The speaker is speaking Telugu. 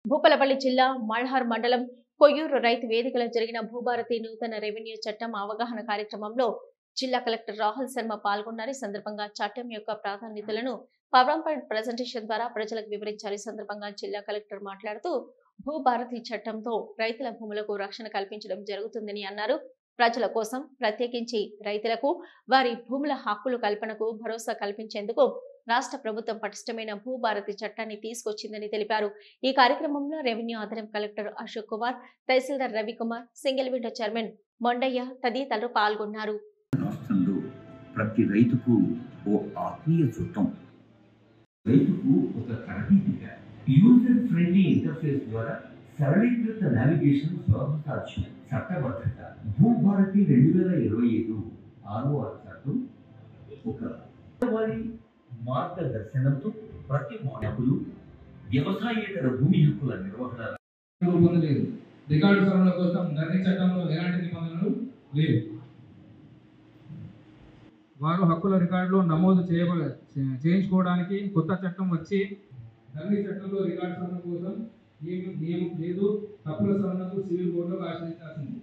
భూపాలపల్లి జిల్లా మల్హార్ మండలం కొయ్యూరు రైతు వేదికలో జరిగిన భూభారతి నూతన రెవెన్యూ చట్టం అవగాహన కార్యక్రమంలో జిల్లా కలెక్టర్ రాహుల్ శర్మ పాల్గొన్నారు. ఈ సందర్భంగా చట్టం యొక్క ప్రాధాన్యతలను పవర్ పాయింట్ ప్రెజెంటేషన్ ద్వారా ప్రజలకు వివరించారు. ఈ సందర్భంగా జిల్లా కలెక్టర్ మాట్లాడుతూ భూభారతి చట్టంతో రైతుల భూములకు రక్షణ కల్పించడం జరుగుతుందని అన్నారు. ప్రజల కోసం ప్రత్యేకించి రైతులకు వారి భూముల హక్కుల కల్పనకు భరోసా కల్పించేందుకు రాష్ట్ర ప్రభుత్వం పటిష్టమైన భూభారతి చట్టాన్ని తీసుకొచ్చిందని తెలిపారు. ఈ కార్యక్రమంలో రెవెన్యూ అదనపు కలెక్టర్ అశోక్ కుమార్, తహసీల్దార్ Ravikumar, single window chairman Mondaiah తదితరులు పాల్గొన్నారు. రాష్ట్రంలో ప్రతి రైతుకు ఓ ఆత్మీయ చుట్టం, రైతుకు ఒక కరదీపిక, యూజర్ ఫ్రెండ్లీ ఇంటర్ఫేస్ ద్వారా సరళీకృత నావిగేషన్ సులభసాధ్యం. చట్టబద్ధత భూభారతి 2025 6వ చట్టం ఒక వారి మార్గదర్శనంతో ప్రతి మానవులు వ్యవసాయేతర భూమి హక్కుల నిర్వహణ రూపొందలేదు. రికార్డు సవరణ కోసం ధరణి చట్టంలో ఎలాంటి నిబంధనలు లేవు. వారు హక్కుల రికార్డులో నమోదు చేయించుకోవడానికి కొత్త చట్టం వచ్చి ధరణి చట్టంలో రికార్డు సవరణ కోసం నియమం లేదు. హక్కుల సవరణకు సివిల్ కోర్టులో ఆశ్రయించాల్సింది.